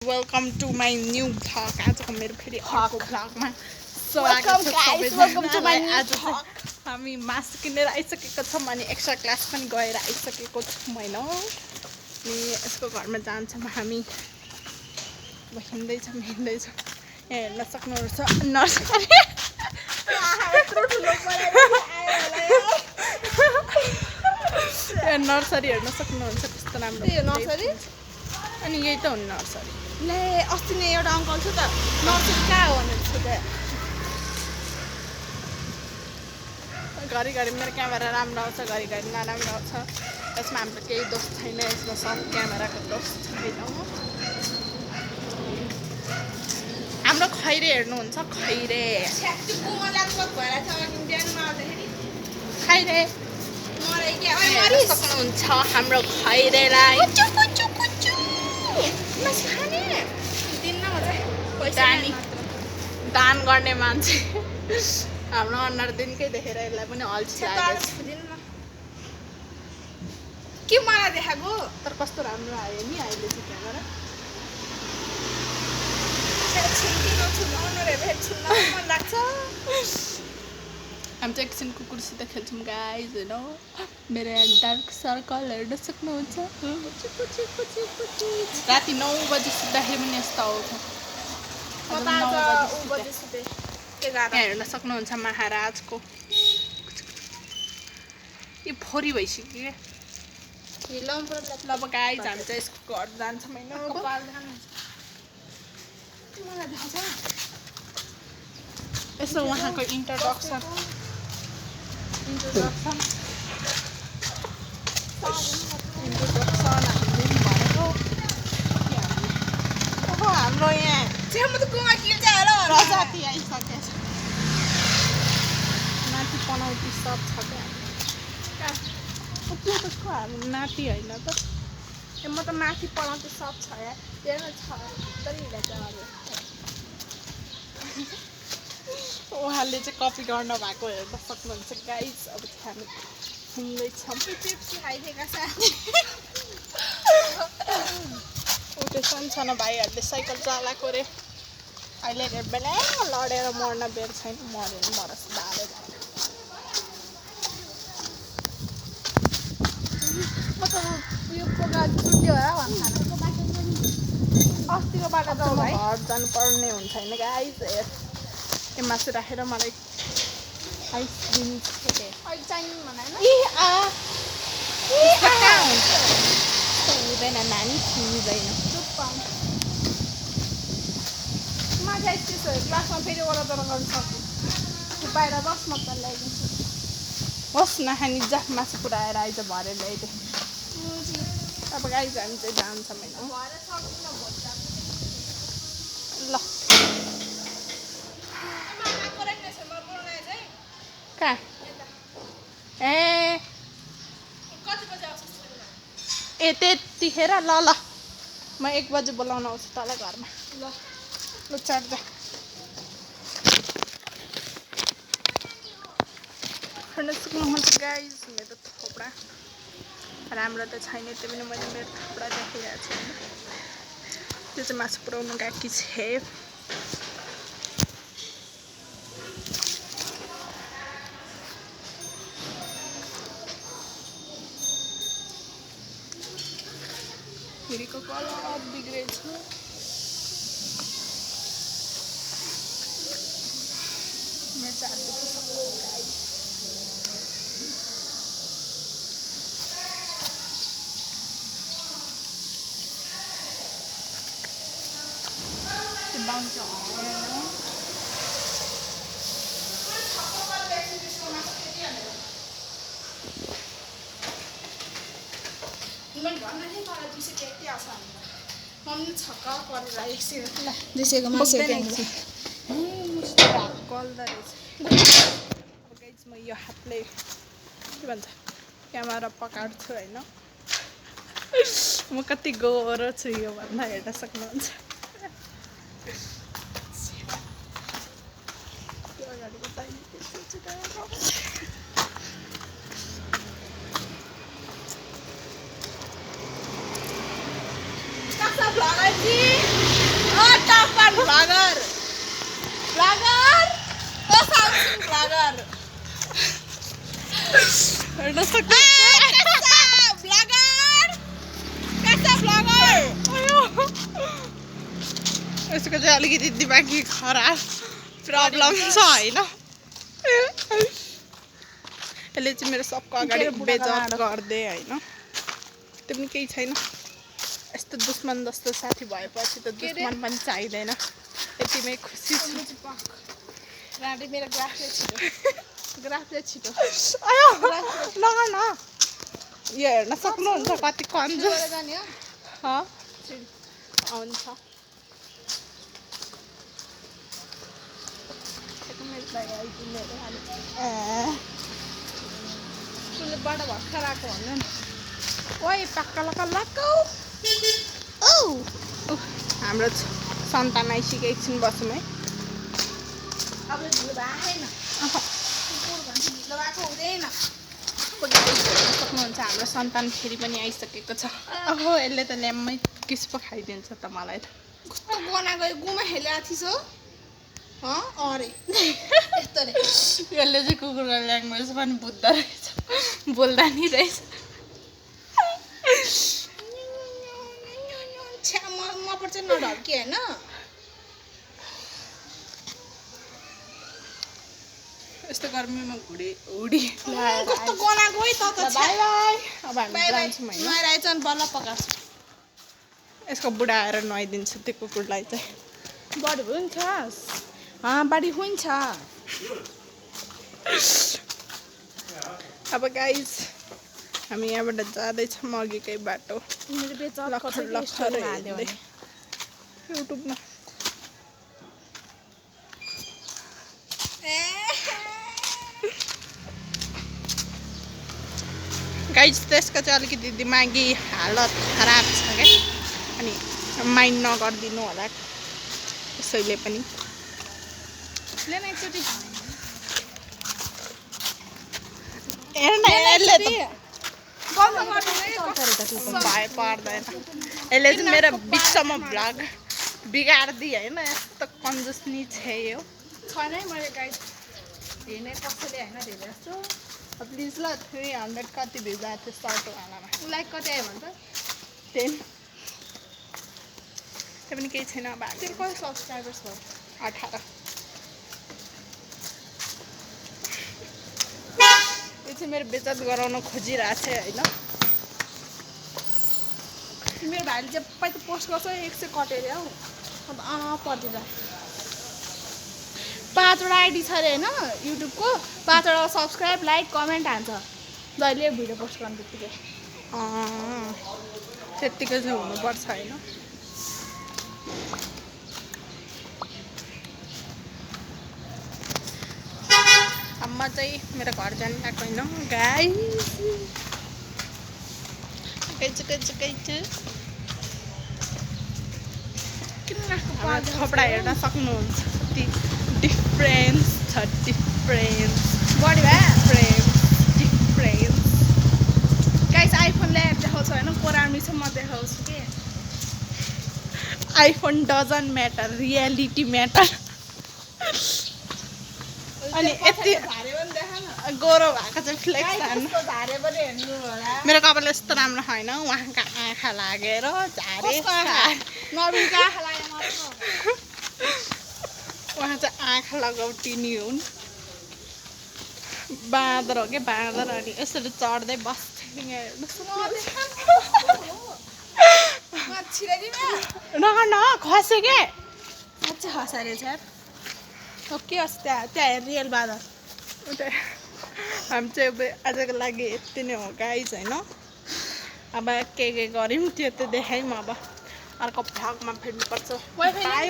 Welcome to my new vlog. आजको मेरो फेरि अर्को भ्लगमा Welcome guys, welcome to my new आज vlog. हामी मासु किनेर आइसकेको छौँ अनि एक्स्ट्रा क्लास पनि गएर आइसकेको छौँ हैन। अनि यसको घरमा जान्छौँ हामी। अब हिँड्दैछौँ यहाँ हेर्न सक्नुहुन्छ नर्सरी। नर्सरी हेर्न सक्नुहुन्छ कस्तो राम्रो यो नर्सरी अनि यही त हो नर्सरी। ले अस्ति नै एउटा अङ्कल छ त नर्सरी कहाँ हो भनेर सोधे घरिघरि मेरो क्यामेरा राम्रो आउँछ घरिघरि नराम्रो आउँछ यसमा हाम्रो केही दोष छैन यसमा सब क्यामेराको दोष छैन। हाम्रो खैरे हेर्नुहुन्छ खैरे खैरे हेर्न सक्नुहुन्छ हाम्रो खैरेलाई दान गर्ने मान्छे हाम्रो अनुहार दिनकै देखेर यसलाई पनि अल्छी लागेको के मलाई देखाएको तर कस्तो राम्रो आयो नि अहिले चाहिँ क्यामेरा। मन लाग्छ हामी चाहिँ एकछिन कुकुरसित खेल्छौँ गाइज होइन। मेरो यहाँ डार्क सर्कल हेर्न सक्नुहुन्छ। राति 9 बजी सुत्दाखेरि पनि यस्तो आउँछ। यहाँ हेर्न सक्नुहुन्छ महाराजको यो फोरी भइसक्यो क्या। अब गाइज हामी चाहिँ यसको घर जान्छौँ होइन। यसो उहाँको इन्ट्रोडक्सन हाम्रो यहाँ प्रजाति आइसकेछ नाति पनौती सब छ क्या। हाम्रो नाति होइन त म त माथि पढाउँछु सब छ या त्यही छ तर हिँडेको उहाँले चाहिँ कपी गर्न भएको हेर्न सक्नुहुन्छ गाइस। अब हामी हिँड्दैछौँ उठे सानो भाइहरूले साइकल चलाएको रे अहिले बेला लडेर मर्न बेर छैन मऱ्यो भने मरोस् बालेर। म त यो प्रोग्राम छुट्यो होला अस्तिको बाटो जाउँ भाइ घर जानुपर्ने हुन्छ होइन गाइस। यो मासु राखेर मलाई आइसक्रिम अहिले चाहिने भनेर हुँदैन नानी हुँदैन। माथि आइसकेछ क्लासमा फेरि वरपर गर्न सक्छु बाहिर बस म त ल्याइदिन्छु होस् नखानी जा मासु पुऱ्याएर आइज भरे ल्याइदिएँ। अब गाइज हामी चाहिँ जान्छौँ होइन। ल कहाँ ए त्यतिखेर ल ल म 1 बजे बोलाउन आउँछु तल घरमा। ल चढ्दा हेर्न सक्नुहुन्छ गाइज मेरो थोपडा राम्रो त छैन त्यो पनि मैले मेरो थोपडा देखिरहेको छु होइन। त्यो चाहिँ मासु पुऱ्याउनु गएकी छे। फेरिको कलर बिग्रेछ मेरो चाहिँ हात दुखिसक्यो गाइस। त्यो बाउन्स मम्मी छक्क परेर एकछिन दुईसयको मासु गल्दो रहेछ। अब गाइस म यो हातले के भन्छ क्यामेरा पकाउँछु होइन। म कति गोरो छु यो भन्दा हेर्न सक्नुहुन्छ। vlog aí. ब्लगर ओ सामसिङ ब्लगर हेर्न सक्नु ब्लगर कता ब्लगर यसको चाहिँ अलिकति दिमागी खराब प्रब्लम छ होइन यसले चाहिँ मेरो सबको अगाडि बेइज्जत गर्दै होइन त्यो पनि केही छैन यस्तो दुश्मन जस्तो साथी भएपछि त दुश्मन पनि चाहिँदैन यतिमै खुसी छु राडी मेरो ग्राफले छिटो आयो नगर्न यो हेर्न सक्नुहुन्छ कति कन्जुस जाने हो हुन्छ उसले बडा भर्खर आएको भन्नु नि ओइ पक्का लक्का हाम्रो सन्तान आइसक्यो एकछिन बसौँ है अब ढिलो भएन कुकुर भन्छ ढिलो भएको हुँदैन सक्नुहुन्छ हाम्रो सन्तान फेरि पनि आइसकेको छ ओहो यसले त ल्याम्मै किस पो खाइदिन्छ त मलाई त कस्तो गना गयो गुमा हेलेको थिइस् हो अरे यस्तो रे यसले चाहिँ कुकुरको ल्याङ्ग्वेज पनि बुझ्दो रहेछ बोल्दा नि रहेछ छ्या म पर्छ नढल्के होइन यस्तो गर्मीमा हुडी कस्तो गना गयो त बाई बाई अब हामी जान्छौँ होइन नुहाएर आएछ अनि बल्ल पकाएको यसको बुढा आएर नुहाइदिन्छ त्यो कुकुरलाई चाहिँ बडी हुन्छ बडी हुन्छ अब गाइस हामी यहाँबाट जाँदैछौँ अघिकै बाटो लखर लखर हेर्दै युट्युबमा गाइस त्यसको चाहिँ अलिकति दिमागी हालत खराब छ क्या अनि माइन्ड नगरिदिनु होला कसैले पनि लेन एकचोटि हेर्न यसले त बन्द गर्नु भए पर्दैन यसले चाहिँ मेरो बिचमा भ्लग बिगारिदियो होइन यस्तो कन्जुसनी छेयो छैन है मैले गाइड हेर्ने कसैले होइन धेरै जस्तो प्लिज ल 300 कति भिजा थियो सर्टवालामा लाइक कति आयो भन्छ 10 त्यो पनि केही छैन अब त्यो कति सब्सक्राइबर्स भयो 18 यो चाहिँ मेरो बेइज्जत गराउन खोजिरहेको छ होइन मेरो भाइले चाहिँ त पोस्ट गर्छ 100 कटेर हौ अन्त पर्दिँदा 5वटा आइडी छ अरे होइन युट्युबको 5वटा सब्सक्राइब लाइक कमेन्ट हान्छ जहिले भिडियो पोस्ट गर्ने बित्तिकै त्यत्तिकै चाहिँ हुनुपर्छ होइन अम्मा चाहिँ मेरो घर जानु आएको होइन गाइस कपडा हेर्न सक्नुहुन्छ डिफ्रेन्स छ डिफ्रेन्स बढी भयो डिफ्रेन्स गाइस आइफोन ल्याएर देखाउँछु होइन कोरामीसम्म देखाउँछु कि iPhone doesn't matter reality matter अनि यति गोरो भएको चाहिँ फ्लेक्स हान्नु मेरो कपाल यस्तो राम्रो छैन उहाँको आँखा लागेर झारे नवीनको आँखा लाग्यो मात्र उहाँ चाहिँ आँखा लगाउटिनी हुन् बाँदर हो क्या बाँदर अनि यसरी चढ्दै बस्थ्यो नगर्न खस्यो के साँच्चै खसारे छ के होस् त्यहाँ रियल बाँदर हामी चाहिँ आजको लागि यति नै हो गाइस होइन अब के गऱ्यौँ त्यो त देखायौँ अब अर्को भ्लगमा भेट्नुपर्छ वाइफाई